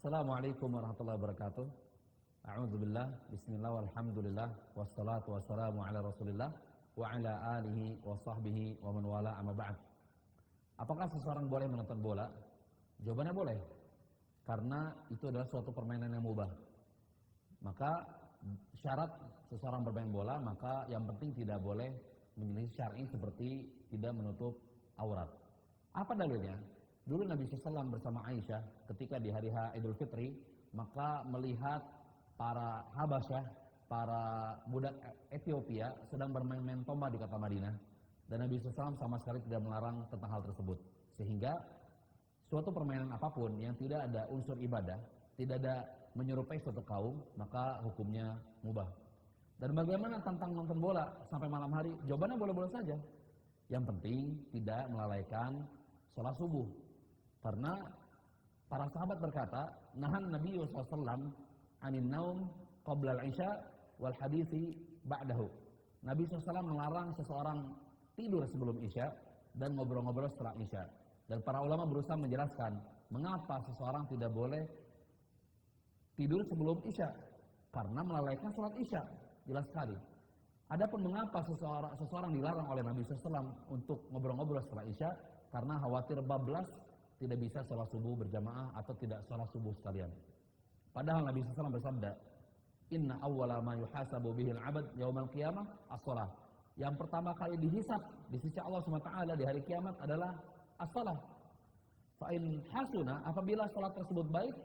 Assalamualaikum warahmatullahi wabarakatuh. A'udzubillah, bismillah, walhamdulillah, wassalatu wassalamu ala rasulillah, wa ala alihi wa sahbihi wa man wala amma ba'd. Apakah seseorang boleh menonton bola? Jawabannya boleh, karena itu adalah suatu permainan yang mubah. Maka syarat seseorang bermain bola, maka yang penting tidak boleh menyelisih syar'i seperti tidak menutup aurat. Apa dalilnya? Dulu Nabi SAW bersama Aisyah ketika di hari Idul Fitri, maka melihat para Habasyah, para budak Ethiopia sedang bermain-main tombak di kota Madinah, dan Nabi SAW sama sekali tidak melarang tentang hal tersebut. Sehingga suatu permainan apapun yang tidak ada unsur ibadah, tidak ada menyerupai suatu kaum, maka hukumnya mubah. Dan bagaimana tentang nonton bola sampai malam hari? Jawabannya boleh-boleh saja. Yang penting tidak melalaikan sholat subuh. Karena para sahabat berkata, nahan Nabi SAW anin naum qabla al-isya wal hadithi ba'dahu. Nabi SAW melarang seseorang tidur sebelum isya dan ngobrol-ngobrol setelah isya. Dan para ulama berusaha menjelaskan mengapa seseorang tidak boleh tidur sebelum isya, karena melalaikan sholat isya. Jelas sekali. Adapun mengapa seseorang dilarang oleh Nabi SAW untuk ngobrol-ngobrol setelah isya, karena khawatir bablas tidak bisa sholat subuh berjamaah atau tidak sholat subuh sekalian. Padahal Nabi SAW bersabda, Inna awwala ma yuhasabu bihil abad yaumal qiyamah as-shalah. Yang pertama kali dihisab di sisi Allah SWT di hari kiamat adalah as-shalah. Fa'in hasuna, apabila sholat tersebut baik,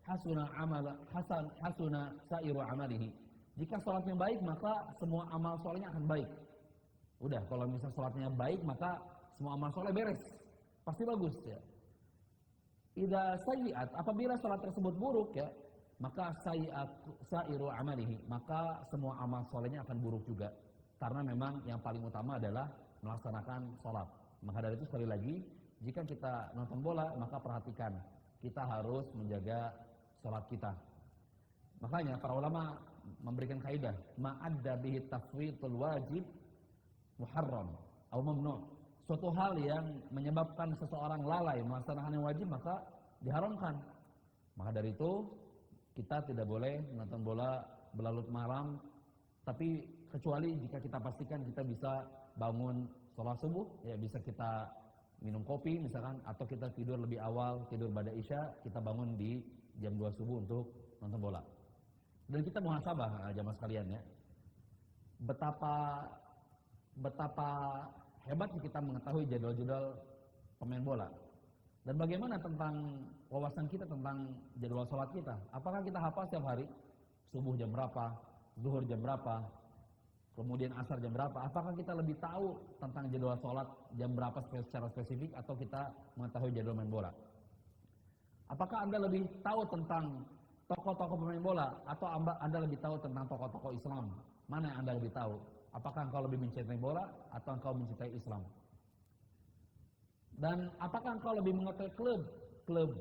hasuna sa'iru amalihi. Jika sholatnya baik, maka semua amal sholatnya akan baik. Udah, kalau misalnya sholatnya baik, maka semua amal sholat beres. Pasti bagus ya. Idza sayyi'at, apabila salat tersebut buruk ya, maka sa'iru amalihi, maka semua amal salehnya akan buruk juga. Karena memang yang paling utama adalah melaksanakan salat. Maka dari itu sekali lagi, jika kita nonton bola, maka perhatikan, kita harus menjaga salat kita. Makanya para ulama memberikan kaidah, ma'adda bihi tafwitul wajib muharram atau mamnu'. Suatu hal yang menyebabkan seseorang lalai melaksanakan yang wajib, maka diharamkan. Maka dari itu kita tidak boleh menonton bola berlarut malam, tapi kecuali jika kita pastikan kita bisa bangun sholat subuh, ya bisa kita minum kopi misalkan, atau kita tidur lebih awal, tidur pada isya, kita bangun di jam 2 subuh untuk nonton bola. Dan kita muhasabah jamaah sekalian ya, betapa hebatnya kita mengetahui jadwal-jadwal pemain bola. Dan bagaimana tentang wawasan kita tentang jadwal sholat kita? Apakah kita hafal setiap hari? Subuh jam berapa? Zuhur jam berapa? Kemudian asar jam berapa? Apakah kita lebih tahu tentang jadwal sholat jam berapa secara spesifik, atau kita mengetahui jadwal main bola? Apakah Anda lebih tahu tentang tokoh-tokoh pemain bola, atau Anda lebih tahu tentang tokoh-tokoh Islam? Mana yang Anda lebih tahu? Apakah engkau lebih mencintai bola atau engkau mencintai Islam? Dan apakah engkau lebih mengetahui klub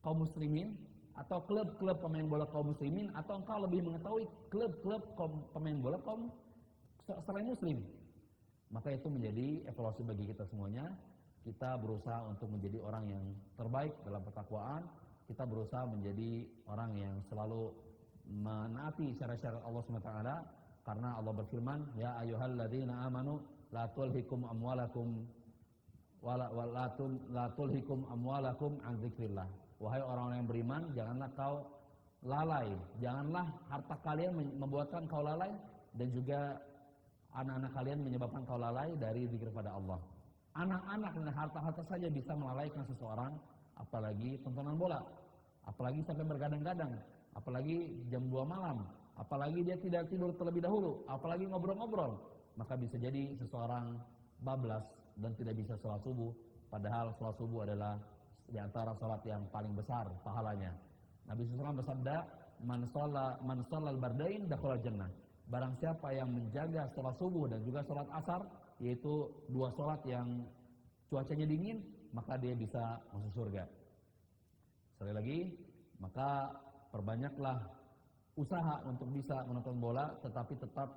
kaum muslimin atau klub-klub pemain bola kaum muslimin, atau engkau lebih mengetahui klub-klub pemain bola kaum selain muslim? Maka itu menjadi evaluasi bagi kita semuanya. Kita berusaha untuk menjadi orang yang terbaik dalam ketakwaan. Kita berusaha menjadi orang yang selalu menaati syariat Allah SWT. Karena Allah berfirman, ya ayyuhalladzina amanu la tulhikum amwalakum la tulhikum amwalakum an dzikrillah. Wahai orang-orang yang beriman, janganlah kau lalai, janganlah harta kalian membuatkan kau lalai, dan juga anak-anak kalian menyebabkan kau lalai dari zikir pada Allah. Anak-anak dan harta-harta saja bisa melalaikan seseorang, apalagi tontonan bola, apalagi sampai bergadang-gadang, apalagi jam 2 malam, apalagi dia tidak tidur terlebih dahulu, apalagi ngobrol-ngobrol, maka bisa jadi seseorang bablas dan tidak bisa sholat subuh. Padahal sholat subuh adalah di antara sholat yang paling besar pahalanya. Nabi SAW bersabda, man shallal bardain dakhala jannah. Barang siapa yang menjaga sholat subuh dan juga sholat asar, yaitu dua sholat yang cuacanya dingin, maka dia bisa masuk surga. Sekali lagi, maka perbanyaklah usaha untuk bisa menonton bola, tetapi tetap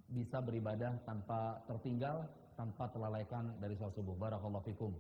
bisa beribadah tanpa tertinggal, tanpa terlalaikan dari sholat subuh. Barakallahu fikum.